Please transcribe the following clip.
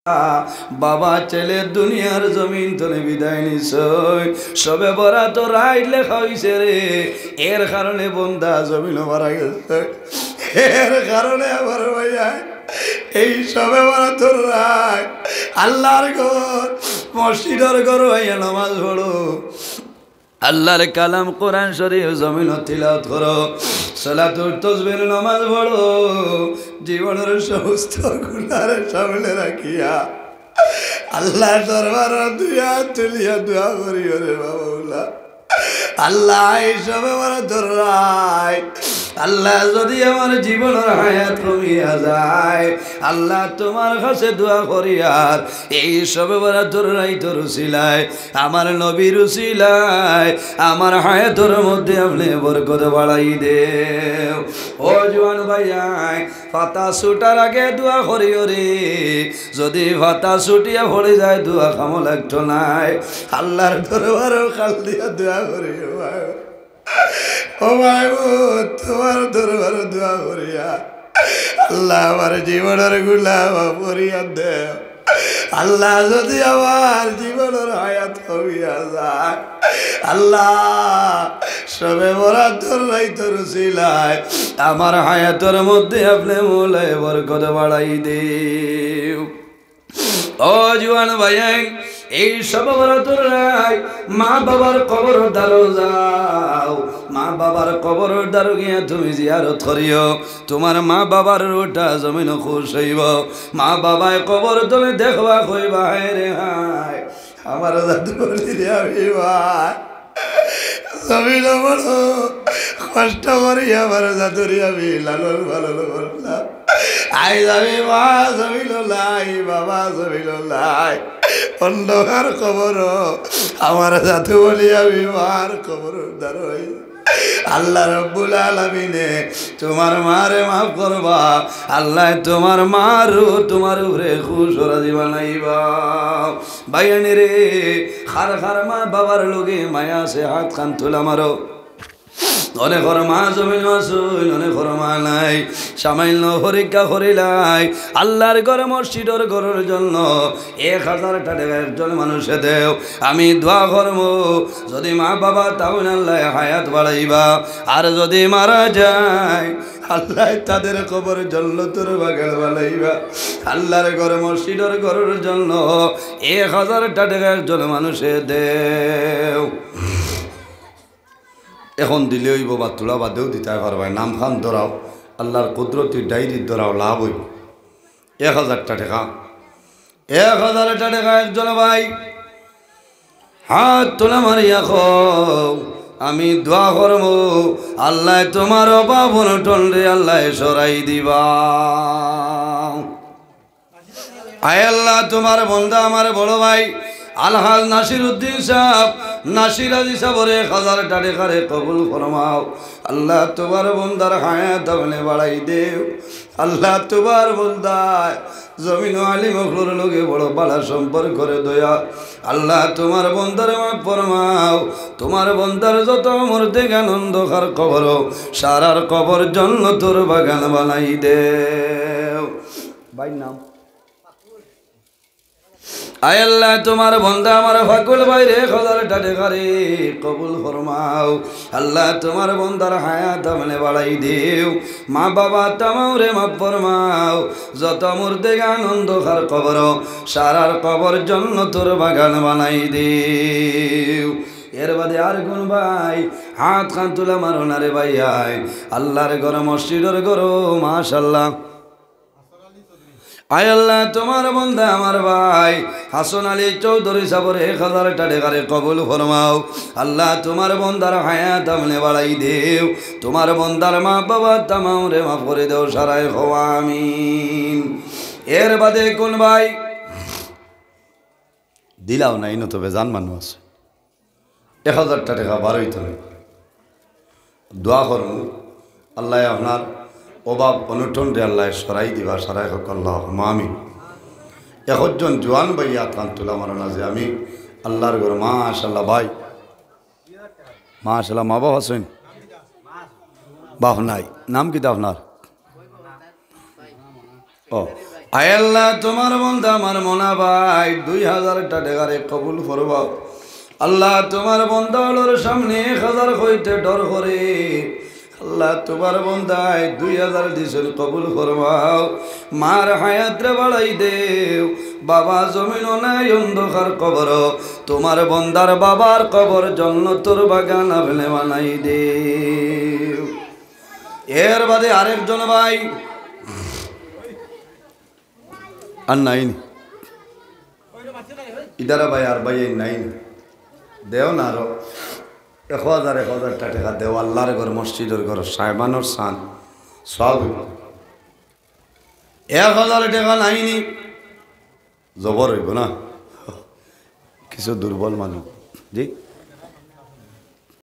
বাবা ছেলে দুনিয়ার জমিন তলে বিদায় নিছই সবে বরা তো রাইট লেখা হইছে রে এর কারণে বন্দা জমিন মারা গেছে এর কারণে আমার ভাইয়া এই সবে বরা তো রাই আল্লাহর ঘর মসজিদের ঘর ভাইয়া নামাজ পড়ো আল্লাহর কালাম কোরআন শরীফ জমিন তিলাওয়াত করো সালাতুল তাসবিহ নামাজ পড়ো জীবনের সমস্ত গুনাহ সামনে রাখিয়া আল্লাহ দরবার দুয়া তুলিয়া দোয়া করিও রে বাবা আল্লাহ এইসব আমার ধরাই আল্লাহ যদি আমার জীবনের হায়াত কমিয়া যায় আল্লাহ তোমার কাছে দোয়া করি আর এই সব বড় ধরাই তোর উসিলায় আমার নবীর উসিলায় আমার হায়াতের মধ্যে আপনি বরকত বাড়াই দেও ও জওয়ান ভাইয়াই পাতা ছুটার আগে দোয়া করিও রে যদি পাতা ছুটিয়া পড়ে যায় দোয়া কামো লাগতো নাই আল্লাহর দরবারও খাল দিয়া দোয়া করিও ও ভাই তোমার দরবার দোয়া করিয়া আল্লাহ আমার জীবনের গুলাম করিয়া দেও আল্লাহ যদি আমার জীবনের হায়াত কমিয়া যায় আল্লাহ সবে বরা ধরাই তোর ছিলায় আমার হায়াতের মধ্যে আপনি মোলায় বরকত বাড়াই দেও ও জওয়ান ভাইয়াই এই সব বরাতরাই মা বাবার কবর দ্বারো যাও মা বাবার কবর দ্বারো গিয়া তুমি জিয়ারত করিও তোমার মা বাবার রোটা জমিন খুশ হইব মা বাবায় কবর তুমি দেখবা কইবা হায় রে হায় আমার দাদু বলি রে আমি ভাই জমিন বড় কষ্ট করি আমার দাদুরি আমি লালন পালন করলাম আই যাবি মা জমিল লাই বাবা জমিল লাই অন্ধকার কবর আমার জাতু বলি আমি মার কবর দাঁড়াই আল্লাহ রব্বুল আলামিনে তোমার মারে মাফ করবা আল্লাহ তোমার মারও তোমার উপরে খুশ রাজি বানাইবা ভাইয়ানি রে খার খার মা বাবার লোকে মায়া সে হাত খান তোলা মারো অনেক মা জমিন আসুন অনেক মা নাই সামান্য পরীক্ষা করিলাই আল্লাহর ঘরে মসজিদের ঘরের জন্য 1000 টাকা একজন মানুষে দেও আমি দোয়া করব যদি মা বাবা তাহলে আল্লাহ হায়াত বাড়াইবা আর যদি মারা যায় আল্লাহ তাদের কবর জান্নাতের বাগান বানাইবা আল্লাহর ঘরে মসজিদের ঘরের জন্য 1000 টাকা একজন মানুষে দেও এখন দিলে হইব বা তোলা বাদেও দিতে পারবে নাম খান ধরাও আল্লাহর কুদরতি ডায়েরির ধরাও লাভ হইব 1000 টাকা 1000 টাকা একজন ভাই হাত তোলা মারিয়া খাও আমি দোয়া করব আল্লাহ তোমার অভাব অনটন রে আল্লাহ সরাই দিবা আয় আল্লাহ তোমার বন্ধা আমার বড় ভাই আলহাজ নাসির উদ্দিন সাহেব নাসির আজি সাবরে 1000 টাকা রে কবুল ফরমাও আল্লাহ তোমার বন্দার হায়াত আপনি বাড়াই দেও আল্লাহ তোমার বন্দায় জমিন আলী মখলুর লোকে বড় বালা সম্পর্ক করে দয়া আল্লাহ তোমার বন্দার মাফ ফরমাও তোমার বন্দার যত মরতে আনন্দ খার কবর সারার কবর জান্নাতের বাগান বানাই দেও ভাই নাম আয় আল্লাহ তোমার বন্দা আমার ফাকুল বাইরে 1000 টাকা রে কবুল ফরমাও আল্লাহ তোমার বন্দার হায়াত আমনে বাড়াই দেও মা বাবা তামাও রে মাফ ফরমাও যত মুর্দে আনন্দ খার কবর সারার কবর জান্নাতের বাগান বানাই দেও এর বাদে আর কোন ভাই হাত খান তুলা মারো না রে ভাই আয় আল্লাহর ঘর মসজিদের ঘর মাশাআল্লাহ আয় আল্লাহ তোমার বন্ধা আমার ভাই হাসন আলী চৌধুরী সাবর 1000 টাকা রে কবুল ফরমাও আল্লাহ তোমার বন্দার হায়াত আমনে বাড়াই দেও তোমার বন্দার মা বাবা তামাম রে মাফ করে দেও সারাই হও আমিন এর বাদে কোন ভাই দিলাও নাই না তবে জান মানুষ 1000 টাকা বারোই তুমি দোয়া করুন আল্লাহ আপনার অভাব অনটন রে আল্লাহ সরাই দিবা সারাই হোক আল্লাহ আমিন একজন জোয়ান ভাইয়া কান তোলা মারানা যে আমি আল্লাহর ঘর মাশাআল্লাহ ভাই মাশাআল্লাহ মা বাবা আছেন বাহ নাই নাম কি আপনার ও আয় আল্লাহ তোমার বন্ধা আমার মনা ভাই 2000 টাকারে কবুল করবাও আল্লাহ তোমার বন্ধা হলোর সামনে 1000 হইতে ডর করে আল্লাহ তোমার বন্ধায় 2000 দিছেন কবুল করবাও মার হায়াতরে বাড়াই দেও বাবা জমিন নাই অন্ধকার কবর তোমার বন্দার বাবার কবর জান্নাতের বাগান আপনি বানাই দেও এর বাদে আরেকজন ভাই আর নাই ইদারা ভাই আর ভাই নাই দেও না আরো 1000 টাকা দেও আল্লাহর ঘর মসজিদের ঘর সাহেবানোর সান সব 1000 টাকা নাইনি জবর হইব না কিছু দুর্বল মানুষ জি